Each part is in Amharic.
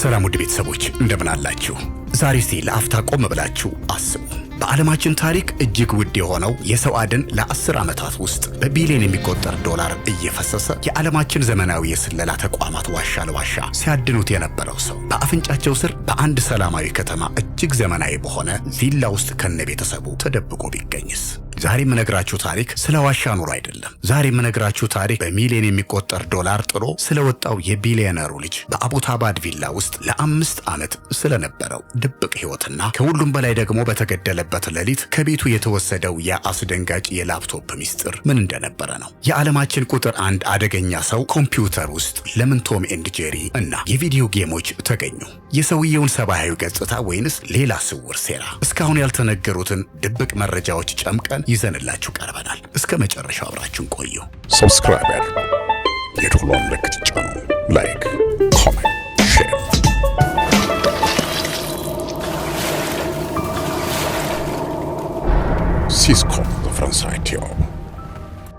ሰላም ውድ ቤተሰቦች እንደምን አላችሁ? ዛሬ እስቲ ለአፍታ ቆም ብላችሁ አስቡ። በዓለማችን ታሪክ እጅግ ውድ የሆነው የሰው አድን ለ10 ዓመታት ውስጥ በቢሊዮን የሚቆጠር ዶላር እየፈሰሰ የዓለማችን ዘመናዊ የስለላ ተቋማት ዋሻ ለዋሻ ሲያድኑት የነበረው ሰው በአፍንጫቸው ስር በአንድ ሰላማዊ ከተማ እጅግ ዘመናዊ በሆነ ቪላ ውስጥ ከነቤተሰቡ ተደብቆ ቢገኝስ? ዛሬ የምነግራችሁ ታሪክ ስለ ዋሻ ኑሮ አይደለም። ዛሬ የምነግራችሁ ታሪክ በሚሊዮን የሚቆጠር ዶላር ጥሎ ስለወጣው የቢሊዮነሩ ልጅ በአቡታባድ ቪላ ውስጥ ለ5 ዓመት ስለነበረው ድብቅ ሕይወትና ከሁሉም በላይ ደግሞ በተገደለበት ሌሊት ከቤቱ የተወሰደው የአስደንጋጭ የላፕቶፕ ሚስጥር ምን እንደነበረ ነው። የዓለማችን ቁጥር 1 አደገኛ ሰው ኮምፒውተር ውስጥ ለምን ቶም ኤንድ ጄሪ እና የቪዲዮ ጌሞች ተገኙ? የሰውየውን ሰብአዊ ገጽታ ወይንስ ሌላ ስውር ሴራ? እስካሁን ያልተነገሩትን ድብቅ መረጃዎች ጨምቀን ይዘንላችሁ ቀርበናል። እስከ መጨረሻው አብራችሁን ቆዩ። ሰብስክራይብ ያድርጉ፣ የደወሉን ምልክት ይጫኑ፣ ላይክ፣ ኮሜንት፣ ሼር። ሲስኮም በፈረንሳይ ቲዮ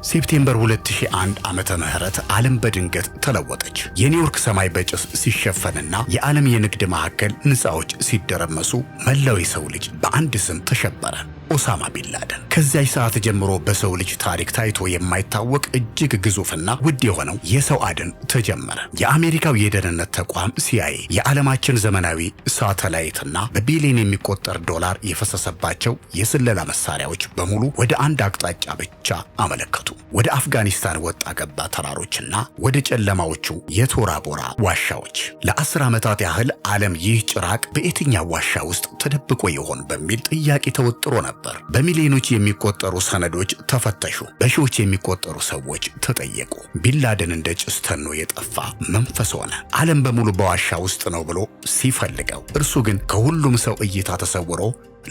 ሴፕቴምበር 2001 ዓመተ ምህረት ዓለም በድንገት ተለወጠች። የኒውዮርክ ሰማይ በጭስ ሲሸፈንና የዓለም የንግድ ማዕከል ሕንፃዎች ሲደረመሱ መላው የሰው ልጅ በአንድ ስም ተሸበረ፣ ኦሳማ ቢንላደን። ከዚያች ሰዓት ጀምሮ በሰው ልጅ ታሪክ ታይቶ የማይታወቅ እጅግ ግዙፍና ውድ የሆነው የሰው አድን ተጀመረ። የአሜሪካው የደህንነት ተቋም ሲአይኤ የዓለማችን ዘመናዊ ሳተላይትና በቢሊዮን የሚቆጠር ዶላር የፈሰሰባቸው የስለላ መሳሪያዎች በሙሉ ወደ አንድ አቅጣጫ ብቻ አመለከቱ። ወደ አፍጋኒስታን ወጣ ገባ ተራሮችና ወደ ጨለማዎቹ የቶራ ቦራ ዋሻዎች። ለ10 ዓመታት ያህል ዓለም ይህ ጭራቅ በየትኛው ዋሻ ውስጥ ተደብቆ ይሆን በሚል ጥያቄ ተወጥሮ ነበር። በሚሊዮኖች የሚቆጠሩ ሰነዶች ተፈተሹ። በሺዎች የሚቆጠሩ ሰዎች ተጠየቁ። ቢንላደን እንደ ጭስ ተኖ የጠፋ መንፈስ ሆነ። ዓለም በሙሉ በዋሻ ውስጥ ነው ብሎ ሲፈልገው፣ እርሱ ግን ከሁሉም ሰው እይታ ተሰውሮ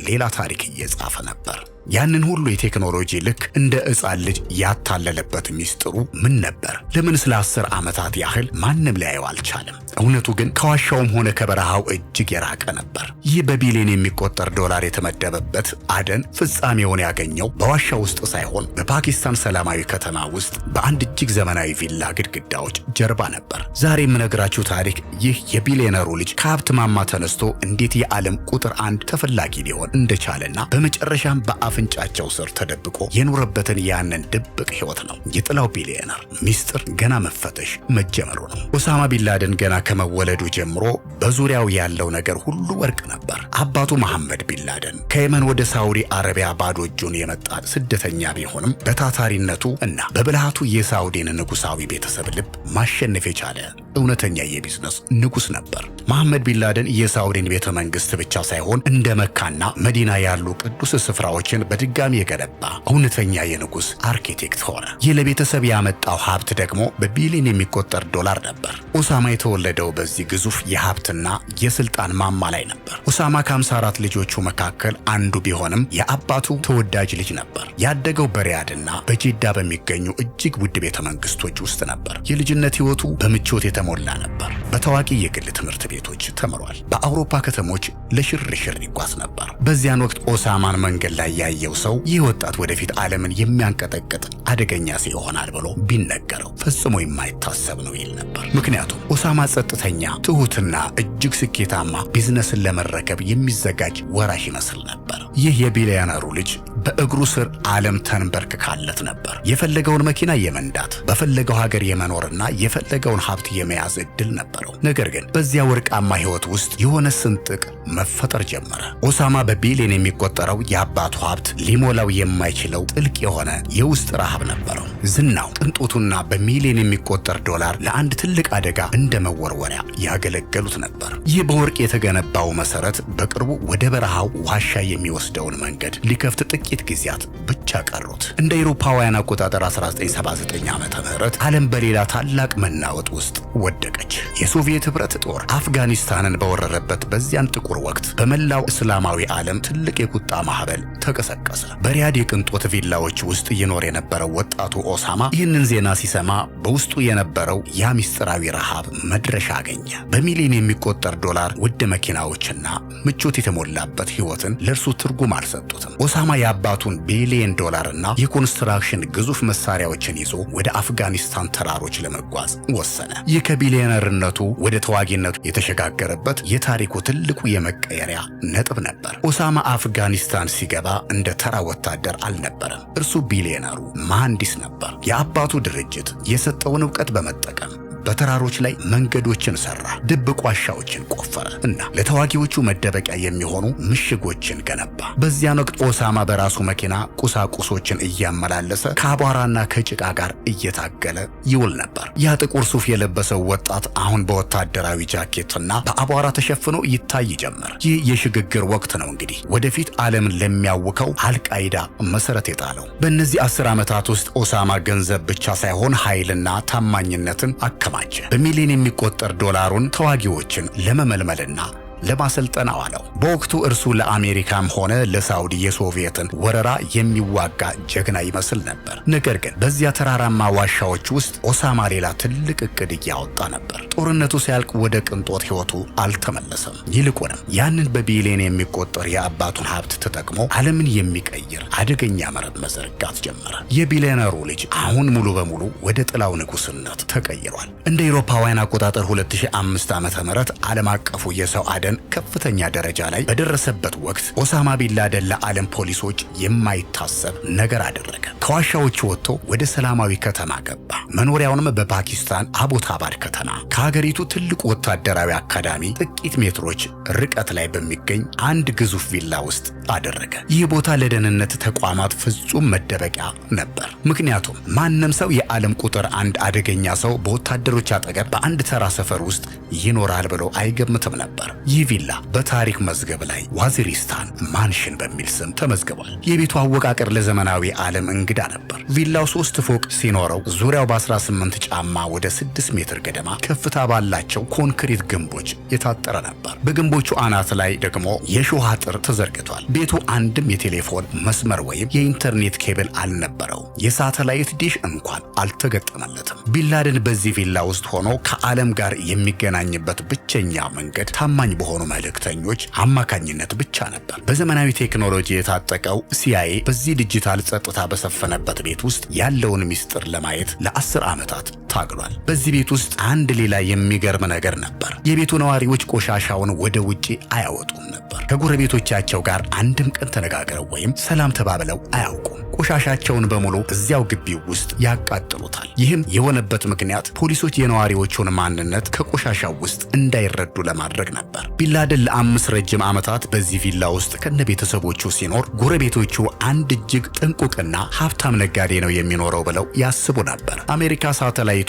ሌላ ታሪክ እየጻፈ ነበር። ያንን ሁሉ የቴክኖሎጂ ልክ እንደ ሕፃን ልጅ ያታለለበት ሚስጥሩ ምን ነበር? ለምን ስለ 10 ዓመታት ያህል ማንም ሊያየው አልቻለም? እውነቱ ግን ከዋሻውም ሆነ ከበረሃው እጅግ የራቀ ነበር። ይህ በቢሊዮን የሚቆጠር ዶላር የተመደበበት አደን ፍጻሜውን ያገኘው በዋሻ ውስጥ ሳይሆን በፓኪስታን ሰላማዊ ከተማ ውስጥ በአንድ እጅግ ዘመናዊ ቪላ ግድግዳዎች ጀርባ ነበር። ዛሬ የምነግራችሁ ታሪክ ይህ የቢሊዮነሩ ልጅ ከሀብት ማማ ተነስቶ እንዴት የዓለም ቁጥር 1 ተፈላጊ ሊሆን እንደቻለና በመጨረሻም በአፍንጫቸው ስር ተደብቆ የኖረበትን ያንን ድብቅ ሕይወት ነው። የጥላው ቢሊዮነር ሚስጥር ገና መፈተሽ መጀመሩ ነው። ኦሳማ ቢንላደን ገና ከመወለዱ ጀምሮ በዙሪያው ያለው ነገር ሁሉ ወርቅ ነበር። አባቱ መሐመድ ቢንላደን ከየመን ወደ ሳውዲ አረቢያ ባዶ እጁን የመጣ ስደተኛ ቢሆንም በታታሪነቱ እና በብልሃቱ የሳውዲን ንጉሳዊ ቤተሰብ ልብ ማሸነፍ የቻለ እውነተኛ የቢዝነስ ንጉስ ነበር። መሐመድ ቢንላደን የሳውዲን ቤተ መንግስት ብቻ ሳይሆን እንደ መካና መዲና ያሉ ቅዱስ ስፍራዎችን በድጋሚ የገነባ እውነተኛ የንጉስ አርኪቴክት ሆነ። ይህ ለቤተሰብ ያመጣው ሀብት ደግሞ በቢሊዮን የሚቆጠር ዶላር ነበር። ኦሳማ የተወለደው በዚህ ግዙፍ የሀብትና የስልጣን ማማ ላይ ነበር። ኦሳማ ከ54 ልጆቹ መካከል አንዱ ቢሆንም የአባቱ ተወዳጅ ልጅ ነበር። ያደገው በሪያድና በጂዳ በሚገኙ እጅግ ውድ ቤተ መንግስቶች ውስጥ ነበር። የልጅነት ህይወቱ በምቾት የተሞላ ነበር። በታዋቂ የግል ትምህርት ቤቶች ተምሯል። በአውሮፓ ከተሞች ለሽርሽር ይጓዝ ነበር። በዚያን ወቅት ኦሳማን መንገድ ላይ ያየው ሰው ይህ ወጣት ወደፊት ዓለምን የሚያንቀጠቅጥ አደገኛ ሰው ይሆናል ብሎ ቢነገረው ፈጽሞ የማይታሰብ ነው ይል ነበር። ምክንያቱም ኦሳማ ጸጥተኛ፣ ትሁትና እጅግ ስኬታማ ቢዝነስን ለመረከብ የሚዘጋጅ ወራሽ ይመስል ነበር። ይህ የቢሊዮነሩ ልጅ በእግሩ ስር ዓለም ተንበርክካለት ነበር። የፈለገውን መኪና የመንዳት፣ በፈለገው ሀገር የመኖርና የፈለገውን ሀብት የመያዝ እድል ነበረው። ነገር ግን በዚያ ወርቃማ ህይወት ውስጥ የሆነ ስንጥቅ መፈጠር ጀመረ። ኦሳማ በቢሊዮን የሚቆጠረው የአባቱ ሀብት ሊሞላው የማይችለው ጥልቅ የሆነ የውስጥ ረሃብ ነበረው። ዝናው፣ ቅንጦቱና በሚሊዮን የሚቆጠር ዶላር ለአንድ ትልቅ አደጋ እንደ መወርወሪያ ያገለገሉት ነበር። ይህ በወርቅ የተገነባው መሰረት በቅርቡ ወደ በረሃው ዋሻ የሚወስደውን መንገድ ሊከፍት ጥቂት ጊዜያት ብቻ ቀሩት። እንደ አውሮፓውያን አቆጣጠር 1979 ዓመተ ምህረት ዓለም በሌላ ታላቅ መናወጥ ውስጥ ወደቀች። የሶቪየት ህብረት ጦር አፍጋኒስታንን በወረረበት በዚያን ጥቁር ወቅት በመላው እስላማዊ ዓለም ትልቅ የቁጣ ማዕበል ተቀሰቀሰ። በሪያድ የቅንጦት ቪላዎች ውስጥ ይኖር የነበረው ወጣቱ ኦሳማ ይህንን ዜና ሲሰማ በውስጡ የነበረው ያ ሚስጥራዊ ረሃብ መድረሻ አገኘ። በሚሊዮን የሚቆጠር ዶላር፣ ውድ መኪናዎችና ምቾት የተሞላበት ህይወትን ለእርሱ ትርጉም አልሰጡትም። ኦሳማ የአባቱን ቢሊየን ዶላርና የኮንስትራክሽን ግዙፍ መሳሪያዎችን ይዞ ወደ አፍጋኒስታን ተራሮች ለመጓዝ ወሰነ። ይህ ከቢሊየነርነቱ ወደ ተዋጊነቱ የተሸጋገረበት የታሪኩ ትልቁ የመቀየሪያ ነጥብ ነበር። ኦሳማ አፍጋኒስታን ሲገባ እንደ ተራ ወታደር አልነበረም። እርሱ ቢሊየነሩ መሐንዲስ ነበር። የአባቱ ድርጅት የሰጠውን ዕውቀት በመጠቀም በተራሮች ላይ መንገዶችን ሰራ፣ ድብቅ ዋሻዎችን ቆፈረ እና ለተዋጊዎቹ መደበቂያ የሚሆኑ ምሽጎችን ገነባ። በዚያን ወቅት ኦሳማ በራሱ መኪና ቁሳቁሶችን እያመላለሰ ከአቧራና ከጭቃ ጋር እየታገለ ይውል ነበር። ያ ጥቁር ሱፍ የለበሰው ወጣት አሁን በወታደራዊ ጃኬትና በአቧራ ተሸፍኖ ይታይ ጀመር። ይህ የሽግግር ወቅት ነው እንግዲህ ወደፊት ዓለምን ለሚያውከው አልቃይዳ መሰረት የጣለው። በእነዚህ 10 ዓመታት ውስጥ ኦሳማ ገንዘብ ብቻ ሳይሆን ኃይልና ታማኝነትን አከማቸ። በሚሊዮን የሚቆጠር ዶላሩን ተዋጊዎችን ለመመልመልና ለማሰልጠን አዋለው። በወቅቱ እርሱ ለአሜሪካም ሆነ ለሳውዲ የሶቪየትን ወረራ የሚዋጋ ጀግና ይመስል ነበር። ነገር ግን በዚያ ተራራማ ዋሻዎች ውስጥ ኦሳማ ሌላ ትልቅ እቅድ እያወጣ ነበር። ጦርነቱ ሲያልቅ ወደ ቅንጦት ሕይወቱ አልተመለሰም። ይልቁንም ያንን በቢሊዮን የሚቆጠር የአባቱን ሀብት ተጠቅሞ ዓለምን የሚቀይር አደገኛ መረብ መዘርጋት ጀመረ። የቢሊዮነሩ ልጅ አሁን ሙሉ በሙሉ ወደ ጥላው ንጉስነት ተቀይሯል። እንደ አውሮፓውያን አቆጣጠር 2005 ዓ.ም ዓለም አቀፉ የሰው አደን ከፍተኛ ደረጃ ላይ በደረሰበት ወቅት ኦሳማ ቢንላደን ለዓለም ፖሊሶች የማይታሰብ ነገር አደረገ። ከዋሻዎቹ ወጥቶ ወደ ሰላማዊ ከተማ ገባ። መኖሪያውንም በፓኪስታን አቦታባድ ከተማ ከሀገሪቱ ትልቁ ወታደራዊ አካዳሚ ጥቂት ሜትሮች ርቀት ላይ በሚገኝ አንድ ግዙፍ ቪላ ውስጥ አደረገ። ይህ ቦታ ለደህንነት ተቋማት ፍጹም መደበቂያ ነበር። ምክንያቱም ማንም ሰው የዓለም ቁጥር 1 አደገኛ ሰው በወታደሮች አጠገብ በአንድ ተራ ሰፈር ውስጥ ይኖራል ብሎ አይገምትም ነበር። ይህ ቪላ በታሪክ መዝገብ ላይ ዋዚሪስታን ማንሽን በሚል ስም ተመዝግቧል። የቤቱ አወቃቀር ለዘመናዊ ዓለም እንግዳ ነበር። ቪላው 3 ፎቅ ሲኖረው ዙሪያው በ18 ጫማ ወደ 6 ሜትር ገደማ ከፍታ ባላቸው ኮንክሪት ግንቦች የታጠረ ነበር። በግንቦቹ አናት ላይ ደግሞ የሾህ አጥር ተዘርግቷል። ቤቱ አንድም የቴሌፎን መስመር ወይም የኢንተርኔት ኬብል አልነበረው። የሳተላይት ዲሽ እንኳን አልተገጠመለትም። ቢንላደን በዚህ ቪላ ውስጥ ሆኖ ከዓለም ጋር የሚገናኝበት ብቸኛ መንገድ ታማኝ በሆኑ መልእክተኞች አማካኝነት ብቻ ነበር። በዘመናዊ ቴክኖሎጂ የታጠቀው ሲአይኤ በዚህ ዲጂታል ጸጥታ በሰፈነበት ቤት ውስጥ ያለውን ምስጢር ለማየት ለ10 ዓመታት ታግሏል። በዚህ ቤት ውስጥ አንድ ሌላ የሚገርም ነገር ነበር። የቤቱ ነዋሪዎች ቆሻሻውን ወደ ውጪ አያወጡም ነበር። ከጎረቤቶቻቸው ጋር አንድም ቀን ተነጋግረው ወይም ሰላም ተባብለው አያውቁም። ቆሻሻቸውን በሙሉ እዚያው ግቢው ውስጥ ያቃጥሉታል። ይህም የሆነበት ምክንያት ፖሊሶች የነዋሪዎቹን ማንነት ከቆሻሻው ውስጥ እንዳይረዱ ለማድረግ ነበር። ቢንላደን ለ5 ረጅም ዓመታት በዚህ ቪላ ውስጥ ከነቤተሰቦቹ ሲኖር ጎረቤቶቹ አንድ እጅግ ጥንቁቅና ሀብታም ነጋዴ ነው የሚኖረው ብለው ያስቡ ነበር። አሜሪካ ሳተላይቶቿን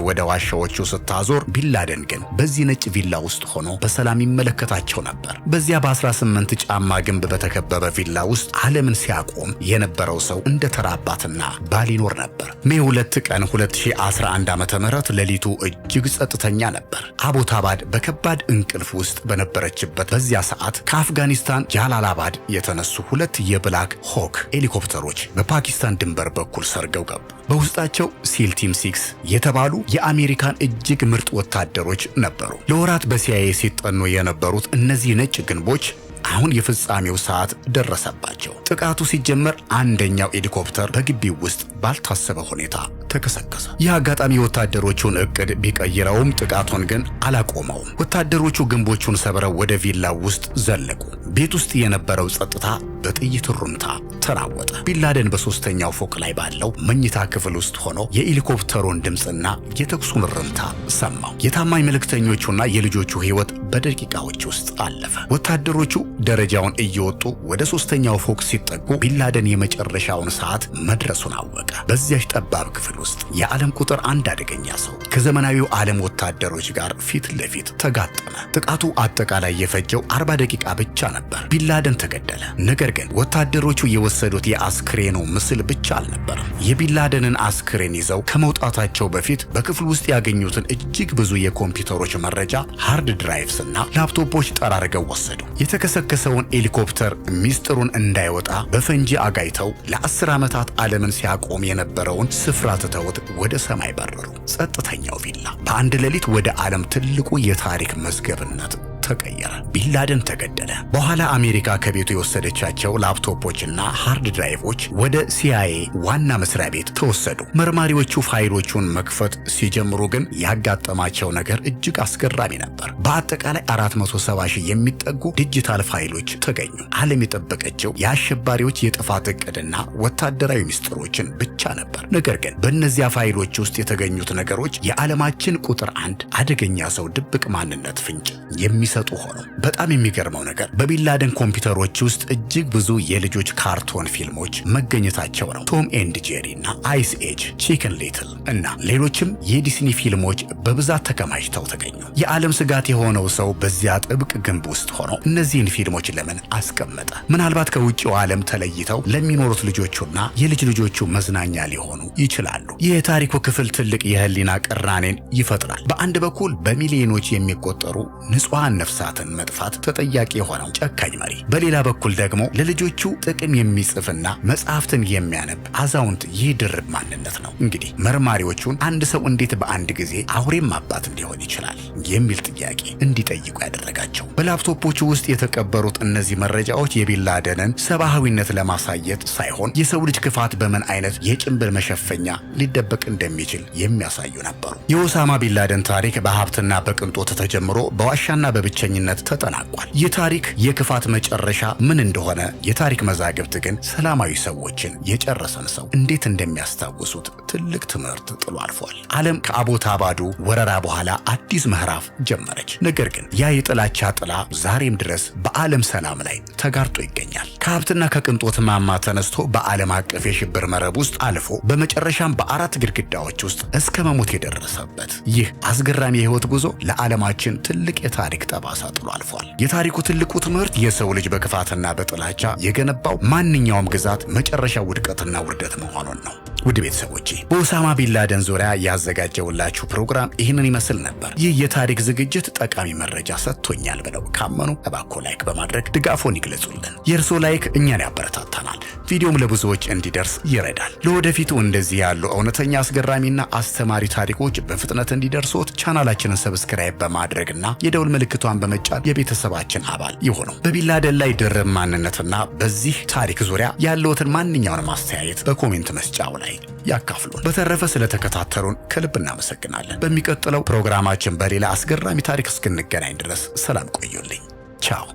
ወደ ዋሻዎቹ ስታዞር፣ ቢንላደን ግን በዚህ ነጭ ቪላ ውስጥ ሆኖ በሰላም ይመለከታቸው ነበር። በዚያ በ18 ጫማ ግንብ በተከበበ ቪላ ውስጥ ዓለምን ሲያቆም የነበረው ሰው እንደ ተራ አባትና ባል ይኖር ነበር። ሜይ 2 ቀን 2011 ዓ.ም ሌሊቱ እጅግ ጸጥተኛ ነበር። አቦታባድ በከባድ እንቅልፍ ውስጥ በነበረችበት በዚያ ሰዓት ከአፍጋኒስታን ጃላላባድ የተነሱ 2 የብላክ ሆክ ሄሊኮፕተሮች በፓኪስታን ድንበር በኩል ሰርገው ገቡ። በውስጣቸው ሲል ቲም 6 የተባሉ የአሜሪካን እጅግ ምርጥ ወታደሮች ነበሩ። ለወራት በሲአይኤ ሲጠኑ የነበሩት እነዚህ ነጭ ግንቦች አሁን የፍጻሜው ሰዓት ደረሰባቸው። ጥቃቱ ሲጀመር አንደኛው ሄሊኮፕተር በግቢው ውስጥ ባልታሰበ ሁኔታ ተከሰከሰ። ይህ አጋጣሚ ወታደሮቹን እቅድ ቢቀይረውም ጥቃቱን ግን አላቆመውም። ወታደሮቹ ግንቦቹን ሰብረው ወደ ቪላው ውስጥ ዘለቁ። ቤት ውስጥ የነበረው ጸጥታ በጥይት ሩምታ ተናወጠ። ቢንላደን በ3ኛው ፎቅ ላይ ባለው መኝታ ክፍል ውስጥ ሆኖ የሄሊኮፕተሩን ድምፅና የተኩሱን ርምታ ሰማው። የታማኝ መልእክተኞቹና የልጆቹ ሕይወት በደቂቃዎች ውስጥ አለፈ። ወታደሮቹ ደረጃውን እየወጡ ወደ 3ኛው ፎቅ ሲጠጉ ቢንላደን የመጨረሻውን ሰዓት መድረሱን አወቀ። በዚያች ጠባብ ክፍል ውስጥ የዓለም ቁጥር 1 አደገኛ ሰው ከዘመናዊው ዓለም ወታደሮች ጋር ፊት ለፊት ተጋጠመ። ጥቃቱ አጠቃላይ የፈጀው 40 ደቂቃ ብቻ ነበር። ቢንላደን ተገደለ። ነገር ግን ወታደሮቹ የወሰዱት የአስክሬኑ ምስል ብቻ አልነበረም። የቢንላደንን አስክሬን ይዘው ከመውጣታቸው በፊት በክፍል ውስጥ ያገኙትን እጅግ ብዙ የኮምፒውተሮች መረጃ፣ ሃርድ ድራይቭስ እና ላፕቶፖች ጠራርገው ወሰዱ። የተከሰከሰውን ሄሊኮፕተር ሚስጥሩን እንዳይወጣ በፈንጂ አጋይተው ለ10 ዓመታት ዓለምን ሲያቆም የነበረውን ስፍራ ትተውት ወደ ሰማይ በረሩ። ጸጥተኛው ቪላ በአንድ ሌሊት ወደ ዓለም ትልቁ የታሪክ መዝገብነት ተቀየረ። ቢንላደን ተገደለ። በኋላ አሜሪካ ከቤቱ የወሰደቻቸው ላፕቶፖችና ሃርድ ድራይቮች ወደ CIA ዋና መስሪያ ቤት ተወሰዱ። መርማሪዎቹ ፋይሎቹን መክፈት ሲጀምሩ ግን ያጋጠማቸው ነገር እጅግ አስገራሚ ነበር። በአጠቃላይ 470 ሺህ የሚጠጉ ዲጂታል ፋይሎች ተገኙ። ዓለም የጠበቀችው የአሸባሪዎች የጥፋት እቅድና ወታደራዊ ምስጢሮችን ብቻ ነበር። ነገር ግን በእነዚያ ፋይሎች ውስጥ የተገኙት ነገሮች የዓለማችን ቁጥር 1 አደገኛ ሰው ድብቅ ማንነት ፍንጭ የሚሰጡ ሆነው። በጣም የሚገርመው ነገር በቢንላደን ኮምፒውተሮች ውስጥ እጅግ ብዙ የልጆች ካርቶን ፊልሞች መገኘታቸው ነው። ቶም ኤንድ ጄሪ እና አይስ ኤጅ፣ ቺክን ሊትል እና ሌሎችም የዲስኒ ፊልሞች በብዛት ተከማችተው ተገኙ። የዓለም ስጋት የሆነው ሰው በዚያ ጥብቅ ግንብ ውስጥ ሆኖ እነዚህን ፊልሞች ለምን አስቀመጠ? ምናልባት ከውጭው ዓለም ተለይተው ለሚኖሩት ልጆቹና የልጅ ልጆቹ መዝናኛ ሊሆኑ ይችላሉ። ይህ የታሪኩ ክፍል ትልቅ የህሊና ቅራኔን ይፈጥራል። በአንድ በኩል በሚሊዮኖች የሚቆጠሩ ንጹሐን ነፍሳትን መጥፋት ተጠያቂ የሆነው ጨካኝ መሪ፣ በሌላ በኩል ደግሞ ለልጆቹ ጥቅም የሚጽፍና መጽሐፍትን የሚያነብ አዛውንት። ይህ ድርብ ማንነት ነው እንግዲህ መርማሪዎቹን አንድ ሰው እንዴት በአንድ ጊዜ አውሬም አባት ሊሆን ይችላል የሚል ጥያቄ እንዲጠይቁ ያደረጋቸው። በላፕቶፖቹ ውስጥ የተቀበሩት እነዚህ መረጃዎች የቢንላደንን ሰብአዊነት ለማሳየት ሳይሆን የሰው ልጅ ክፋት በምን አይነት የጭንብል መሸፈኛ ሊደበቅ እንደሚችል የሚያሳዩ ነበሩ። የኦሳማ ቢንላደን ታሪክ በሀብትና በቅንጦት ተጀምሮ በዋሻና በብቸኝነት ተጠናቋል። ይህ ታሪክ የክፋት መጨረሻ ምን እንደሆነ የታሪክ መዛግብት ግን ሰላማዊ ሰዎችን የጨረሰን ሰው እንዴት እንደሚያስታውሱት ትልቅ ትምህርት ጥሎ አልፏል። ዓለም ከአቦታባዱ ወረራ በኋላ አዲስ ምዕራፍ ጀመረች። ነገር ግን ያ የጥላቻ ጥላ ዛሬም ድረስ በዓለም ሰላም ላይ ተጋርጦ ይገኛል። ከሀብትና ከቅንጦት ማማ ተነስቶ በዓለም አቀፍ የሽብር መረብ ውስጥ አልፎ በመጨረሻም በአራት ግድግዳዎች ውስጥ እስከ መሞት የደረሰበት ይህ አስገራሚ የህይወት ጉዞ ለዓለማችን ትልቅ የታሪክ ጠባሳ ጥሎ አልፏል። የታሪኩ ትልቁ ትምህርት የሰው ልጅ በክፋትና በጥላቻ የገነባው ማንኛውም ግዛት መጨረሻ ውድቀትና ውርደት መሆኑን ነው። ውድ ቤተሰቦቼ በኦሳማ ቢንላደን ዙሪያ ያዘጋጀውላችሁ ፕሮግራም ይህንን ይመስል ነበር። ይህ የታሪክ ዝግጅት ጠቃሚ መረጃ ሰጥቶኛል ብለው ካመኑ እባክዎ ላይክ በማድረግ ድጋፎን ይግለጹልን። የእርሶ ላይክ እኛን ያበረታታናል፣ ቪዲዮም ለብዙዎች እንዲደርስ ይረዳል። ለወደፊቱ እንደዚህ ያሉ እውነተኛ አስገራሚና አስተማሪ ታሪኮች በፍጥነት እንዲደርሶት ቻናላችንን ሰብስክራይብ በማድረግና የደውል ምልክቷን በመጫን የቤተሰባችን አባል ይሁኑ። በቢንላደን ላይ ድርብ ማንነትና በዚህ ታሪክ ዙሪያ ያለዎትን ማንኛውንም አስተያየት በኮሜንት መስጫው ላይ ያካፍሉን። በተረፈ ስለተከታተሉን ከልብ እናመሰግናለን። በሚቀጥለው ፕሮግራማችን በሌላ አስገራሚ ታሪክ እስክንገናኝ ድረስ ሰላም ቆዩልኝ። ቻው።